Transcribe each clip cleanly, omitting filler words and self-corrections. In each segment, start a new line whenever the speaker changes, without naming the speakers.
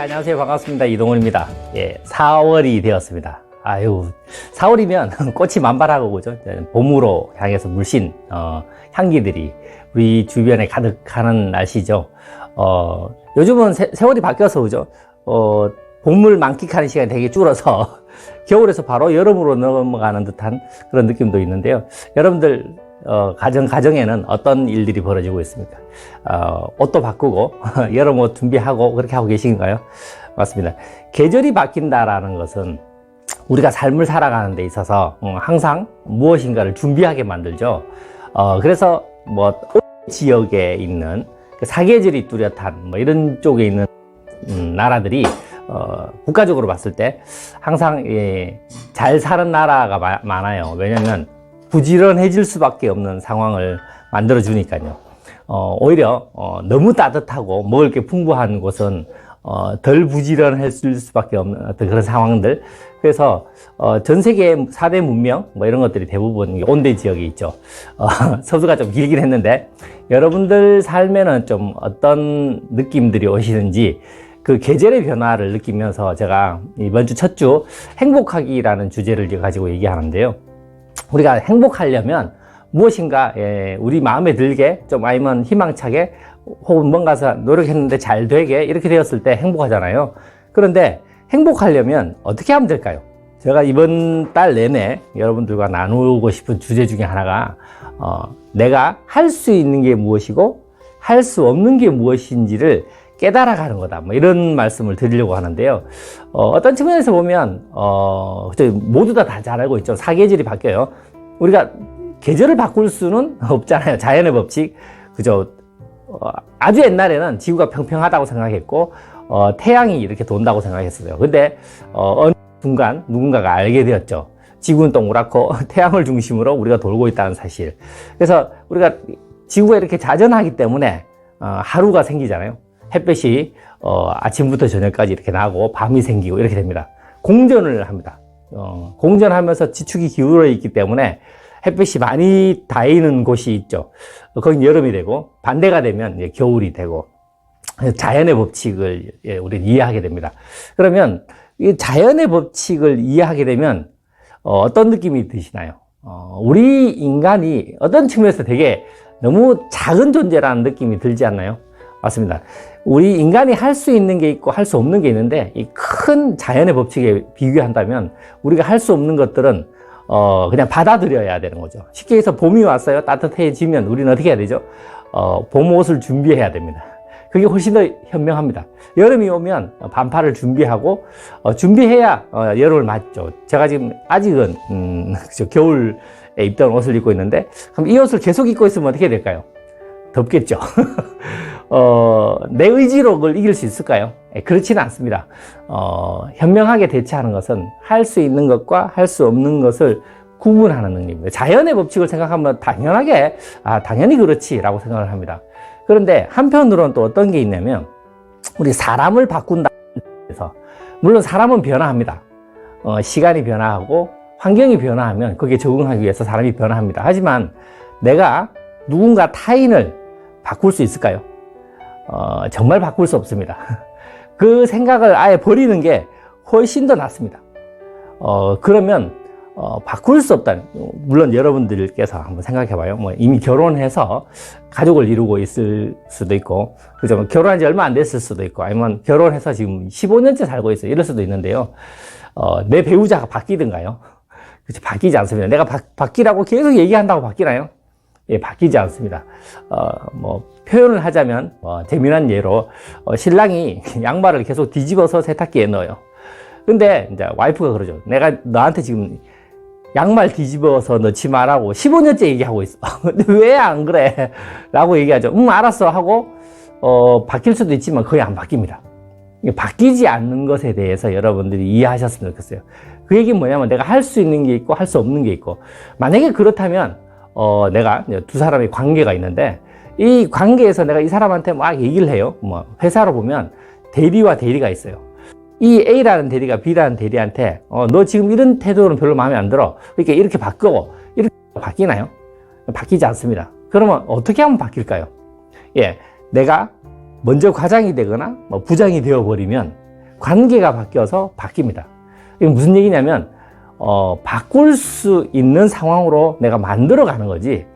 안녕하세요. 반갑습니다. 이동훈입니다. 4월이 되었습니다. 4월이면 꽃이 만발하고 그죠? 봄으로 향해서 물씬 향기들이 우리 주변에 가득하는 날씨죠. 요즘은 세월이 바뀌어서 그죠? 봄을 만끽하는 시간이 되게 줄어서 겨울에서 바로 여름으로 넘어가는 듯한 그런 느낌도 있는데요. 여러분들 가정에는 어떤 일들이 벌어지고 있습니까? 옷도 바꾸고 여름 옷 준비하고 그렇게 하고 계신가요? 맞습니다. 계절이 바뀐다라는 것은 우리가 삶을 살아가는 데 있어서 항상 무엇인가를 준비하게 만들죠. 그래서 지역에 있는 사계절이 뚜렷한 이런 쪽에 있는 나라들이 국가적으로 봤을 때 항상 잘 사는 나라가 많아요. 왜냐하면 부지런해질 수밖에 없는 상황을 만들어 주니까요. 오히려 너무 따뜻하고 먹을 게 풍부한 곳은 덜 부지런해질 수밖에 없는 어떤 그런 상황들. 그래서 전 세계 4대 문명 이런 것들이 대부분 온대 지역에 있죠. 서두가 좀 길긴 했는데 여러분들 삶에는 좀 어떤 느낌들이 오시는지 그 계절의 변화를 느끼면서 제가 이번 주 첫 주 행복하기라는 주제를 가지고 얘기하는데요. 우리가 행복하려면 무엇인가 우리 마음에 들게 좀 아니면 희망차게 혹은 뭔가 노력했는데 잘 되게 이렇게 되었을 때 행복하잖아요. 그런데 행복하려면 어떻게 하면 될까요? 제가 이번 달 내내 여러분들과 나누고 싶은 주제 중에 하나가 내가 할 수 있는 게 무엇이고 할 수 없는 게 무엇인지를 깨달아가는 거다. 이런 말씀을 드리려고 하는데요. 어떤 측면에서 보면 모두 다 잘 알고 있죠. 사계절이 바뀌어요. 우리가 계절을 바꿀 수는 없잖아요. 자연의 법칙. 그죠? 아주 옛날에는 지구가 평평하다고 생각했고 태양이 이렇게 돈다고 생각했어요. 근데 어느 순간 누군가가 알게 되었죠. 지구는 동그랗고 태양을 중심으로 우리가 돌고 있다는 사실. 그래서 우리가 지구가 이렇게 자전하기 때문에 하루가 생기잖아요. 햇볕이 아침부터 저녁까지 이렇게 나고 밤이 생기고 이렇게 됩니다. 공전을 합니다. 공전하면서 지축이 기울어 있기 때문에 햇빛이 많이 닿이는 곳이 있죠. 거긴 여름이 되고 반대가 되면 이제 겨울이 되고 자연의 법칙을 우리는 이해하게 됩니다. 그러면 이 자연의 법칙을 이해하게 되면 어떤 느낌이 드시나요? 우리 인간이 어떤 측면에서 되게 너무 작은 존재라는 느낌이 들지 않나요? 맞습니다. 우리 인간이 할 수 있는 게 있고 할 수 없는 게 있는데 이 큰 자연의 법칙에 비교한다면 우리가 할 수 없는 것들은 그냥 받아들여야 되는 거죠. 쉽게 해서 봄이 왔어요. 따뜻해지면 우리는 어떻게 해야 되죠? 봄 옷을 준비해야 됩니다. 그게 훨씬 더 현명합니다. 여름이 오면 반팔을 준비하고 준비해야 여름을 맞죠. 제가 지금 아직은 겨울에 입던 옷을 입고 있는데 그럼 이 옷을 계속 입고 있으면 어떻게 될까요? 덥겠죠. 내 의지로 그걸 이길 수 있을까요? 그렇지는 않습니다. 현명하게 대처하는 것은 할 수 있는 것과 할 수 없는 것을 구분하는 능력입니다. 자연의 법칙을 생각하면 당연하게 당연히 그렇지라고 생각을 합니다. 그런데 한편으로는 또 어떤 게 있냐면 우리 사람을 바꾼다 해서 물론 사람은 변화합니다. 시간이 변화하고 환경이 변화하면 거기에 적응하기 위해서 사람이 변화합니다. 하지만 내가 누군가 타인을 바꿀 수 있을까요? 정말 바꿀 수 없습니다. 그 생각을 아예 버리는 게 훨씬 더 낫습니다. 그러면 바꿀 수 없다는, 물론 여러분들께서 한번 생각해 봐요. 이미 결혼해서 가족을 이루고 있을 수도 있고, 그죠? 결혼한 지 얼마 안 됐을 수도 있고, 아니면 결혼해서 지금 15년째 살고 있어요. 이럴 수도 있는데요. 내 배우자가 바뀌든가요? 그치, 바뀌지 않습니다. 내가 바뀌라고 계속 얘기한다고 바뀌나요? 바뀌지 않습니다. 표현을 하자면, 재미난 예로, 신랑이 양말을 계속 뒤집어서 세탁기에 넣어요. 근데, 이제, 와이프가 그러죠. 내가 너한테 지금 양말 뒤집어서 넣지 말라고 15년째 얘기하고 있어. 근데 왜 안 그래? 라고 얘기하죠. 알았어. 하고, 바뀔 수도 있지만 거의 안 바뀝니다. 바뀌지 않는 것에 대해서 여러분들이 이해하셨으면 좋겠어요. 그 얘기는 뭐냐면, 내가 할 수 있는 게 있고, 할 수 없는 게 있고, 만약에 그렇다면, 내가 두 사람의 관계가 있는데 이 관계에서 내가 이 사람한테 막 얘기를 해요. 회사로 보면 대리와 대리가 있어요. 이 A라는 대리가 B라는 대리한테 너 지금 이런 태도는 별로 마음에 안 들어. 그러니까 이렇게 바꾸고 이렇게 바뀌나요? 바뀌지 않습니다. 그러면 어떻게 하면 바뀔까요? 내가 먼저 과장이 되거나 부장이 되어버리면 관계가 바뀌어서 바뀝니다. 이게 무슨 얘기냐면 바꿀 수 있는 상황으로 내가 만들어가는 거지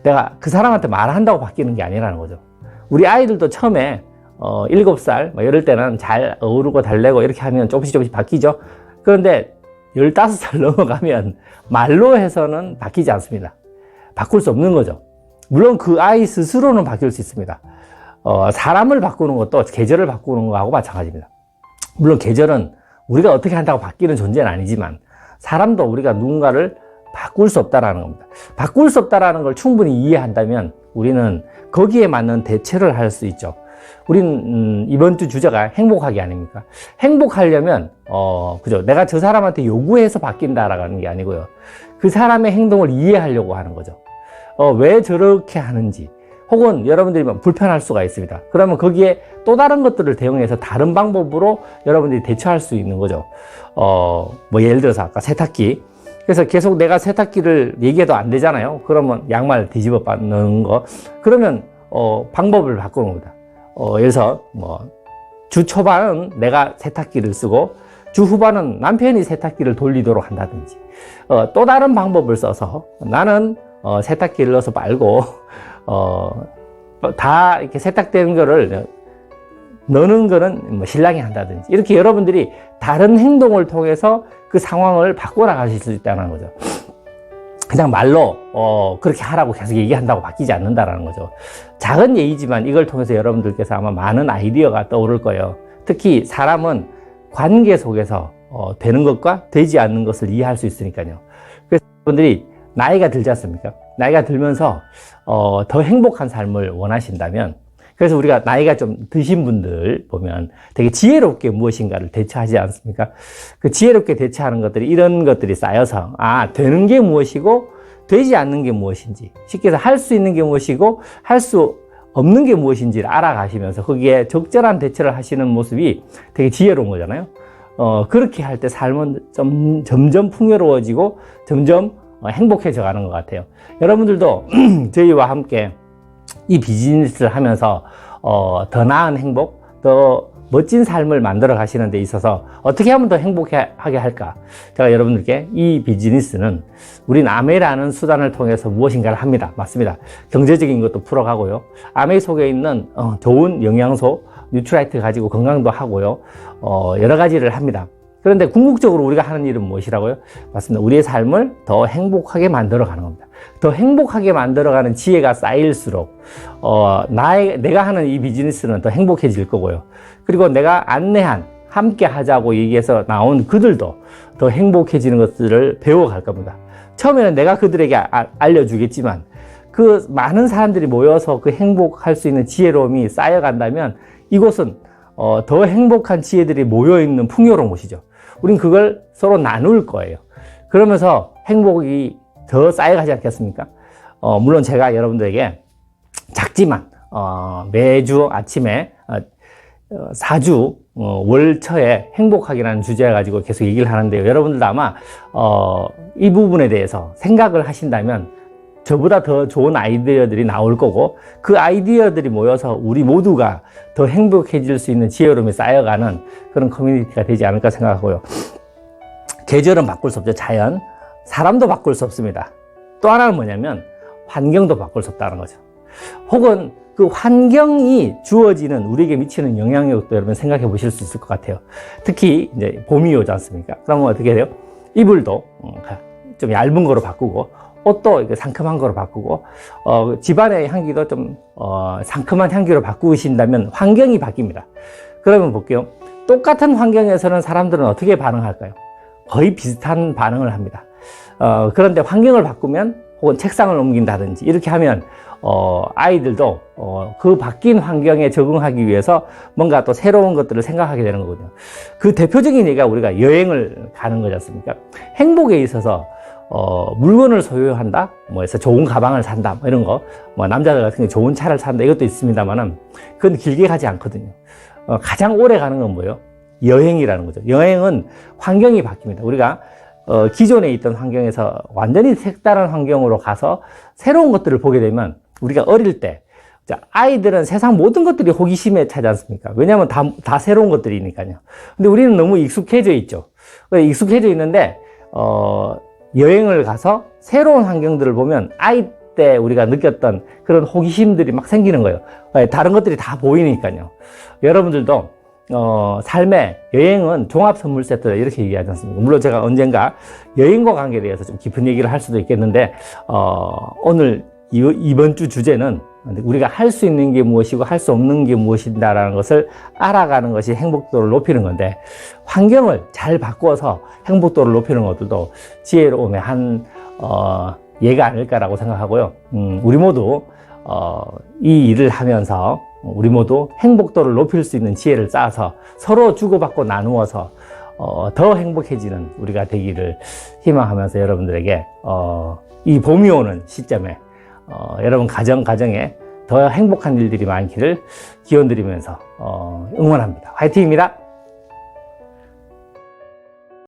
내가 그 사람한테 말한다고 바뀌는 게 아니라는 거죠. 우리 아이들도 처음에 7살 뭐 이럴 때는 잘 어우르고 달래고 이렇게 하면 조금씩 바뀌죠. 그런데 15살 넘어가면 말로 해서는 바뀌지 않습니다. 바꿀 수 없는 거죠. 물론 그 아이 스스로는 바뀔 수 있습니다. 사람을 바꾸는 것도 계절을 바꾸는 거하고 마찬가지입니다. 물론 계절은 우리가 어떻게 한다고 바뀌는 존재는 아니지만 사람도 우리가 누군가를 바꿀 수 없다라는 겁니다. 바꿀 수 없다라는 걸 충분히 이해한다면 우리는 거기에 맞는 대처를 할 수 있죠. 우린 이번 주 주제가 행복하기 아닙니까? 행복하려면 그죠? 내가 저 사람한테 요구해서 바뀐다라는 게 아니고요. 그 사람의 행동을 이해하려고 하는 거죠. 왜 저렇게 하는지 혹은 여러분들이 불편할 수가 있습니다. 그러면 거기에 또 다른 것들을 대응해서 다른 방법으로 여러분들이 대처할 수 있는 거죠. 뭐 예를 들어서 아까 세탁기. 그래서 계속 내가 세탁기를 얘기해도 안 되잖아요. 그러면 양말 뒤집어 넣는 거. 그러면 방법을 바꾸는 겁니다. 예를 들어서 주 초반은 내가 세탁기를 쓰고 주 후반은 남편이 세탁기를 돌리도록 한다든지 또 다른 방법을 써서 나는 세탁기를 넣어서 빨고 다 이렇게 세탁되는 거를 넣는 거는 뭐 신랑이 한다든지 이렇게 여러분들이 다른 행동을 통해서 그 상황을 바꿔나가실 수 있다는 거죠. 그냥 말로 그렇게 하라고 계속 얘기한다고 바뀌지 않는다라는 거죠. 작은 예의지만 이걸 통해서 여러분들께서 아마 많은 아이디어가 떠오를 거예요. 특히 사람은 관계 속에서 되는 것과 되지 않는 것을 이해할 수 있으니까요. 그래서 여러분들이 나이가 들지 않습니까? 나이가 들면서 더 행복한 삶을 원하신다면 그래서 우리가 나이가 좀 드신 분들 보면 되게 지혜롭게 무엇인가를 대처하지 않습니까? 그 지혜롭게 대처하는 것들이 이런 것들이 쌓여서 되는 게 무엇이고 되지 않는 게 무엇인지 쉽게 해서 할 수 있는 게 무엇이고 할 수 없는 게 무엇인지를 알아가시면서 거기에 적절한 대처를 하시는 모습이 되게 지혜로운 거잖아요. 그렇게 할 때 삶은 점점 풍요로워지고 점점 행복해져 가는 것 같아요. 여러분들도 저희와 함께 이 비즈니스를 하면서 더 나은 행복, 더 멋진 삶을 만들어 가시는 데 있어서 어떻게 하면 더 행복하게 할까? 제가 여러분들께 이 비즈니스는 우린 아메라는 수단을 통해서 무엇인가를 합니다. 맞습니다. 경제적인 것도 풀어가고요. 아메 속에 있는 좋은 영양소, 뉴트라이트 가지고 건강도 하고요. 여러 가지를 합니다. 그런데 궁극적으로 우리가 하는 일은 무엇이라고요? 맞습니다. 우리의 삶을 더 행복하게 만들어가는 겁니다. 더 행복하게 만들어가는 지혜가 쌓일수록 내가 하는 이 비즈니스는 더 행복해질 거고요. 그리고 내가 안내한 함께 하자고 얘기해서 나온 그들도 더 행복해지는 것들을 배워갈 겁니다. 처음에는 내가 그들에게 알려주겠지만 그 많은 사람들이 모여서 그 행복할 수 있는 지혜로움이 쌓여간다면 이곳은 더 행복한 지혜들이 모여있는 풍요로운 곳이죠. 우린 그걸 서로 나눌 거예요. 그러면서 행복이 더 쌓여가지 않겠습니까? 물론 제가 여러분들에게 작지만 매주 아침에 4주 월처에 행복하기라는 주제 가지고 계속 얘기를 하는데요. 여러분들도 아마 이 부분에 대해서 생각을 하신다면 저보다 더 좋은 아이디어들이 나올 거고 그 아이디어들이 모여서 우리 모두가 더 행복해질 수 있는 지혜로움이 쌓여가는 그런 커뮤니티가 되지 않을까 생각하고요. 계절은 바꿀 수 없죠. 자연. 사람도 바꿀 수 없습니다. 또 하나는 뭐냐면 환경도 바꿀 수 없다는 거죠. 혹은 그 환경이 주어지는 우리에게 미치는 영향력도 여러분 생각해 보실 수 있을 것 같아요. 특히 이제 봄이 오지 않습니까? 그러면 어떻게 돼요? 이불도 좀 얇은 거로 바꾸고 옷도 상큼한 거로 바꾸고 집안의 향기도 좀 상큼한 향기로 바꾸신다면 환경이 바뀝니다. 그러면 볼게요. 똑같은 환경에서는 사람들은 어떻게 반응할까요? 거의 비슷한 반응을 합니다. 그런데 환경을 바꾸면 혹은 책상을 옮긴다든지 이렇게 하면 아이들도 그 바뀐 환경에 적응하기 위해서 뭔가 또 새로운 것들을 생각하게 되는 거거든요. 그 대표적인 얘기가 우리가 여행을 가는 거지 않습니까? 행복에 있어서 물건을 소유한다, 해서 좋은 가방을 산다, 이런 거, 남자들 같은 경우 좋은 차를 산다, 이것도 있습니다만은, 그건 길게 가지 않거든요. 가장 오래 가는 건 뭐예요? 여행이라는 거죠. 여행은 환경이 바뀝니다. 우리가, 기존에 있던 환경에서 완전히 색다른 환경으로 가서 새로운 것들을 보게 되면, 우리가 어릴 때, 자, 아이들은 세상 모든 것들이 호기심에 차지 않습니까? 왜냐하면 다 새로운 것들이니까요. 근데 우리는 너무 익숙해져 있죠. 익숙해져 있는데, 여행을 가서 새로운 환경들을 보면 아이 때 우리가 느꼈던 그런 호기심들이 막 생기는 거예요. 다른 것들이 다 보이니까요. 여러분들도 삶의 여행은 종합 선물 세트다 이렇게 얘기하지 않습니까? 물론 제가 언젠가 여행과 관계에 대해서 좀 깊은 얘기를 할 수도 있겠는데 오늘 이번 주 주제는 우리가 할 수 있는 게 무엇이고 할 수 없는 게 무엇인가라는 것을 알아가는 것이 행복도를 높이는 건데, 환경을 잘 바꿔서 행복도를 높이는 것들도 지혜로움의 한 예가 아닐까라고 생각하고요. 우리 모두 이 일을 하면서 우리 모두 행복도를 높일 수 있는 지혜를 쌓아서 서로 주고받고 나누어서 더 행복해지는 우리가 되기를 희망하면서 여러분들에게 이 봄이 오는 시점에 여러분 가정에 더 행복한 일들이 많기를 기원드리면서 응원합니다. 화이팅입니다.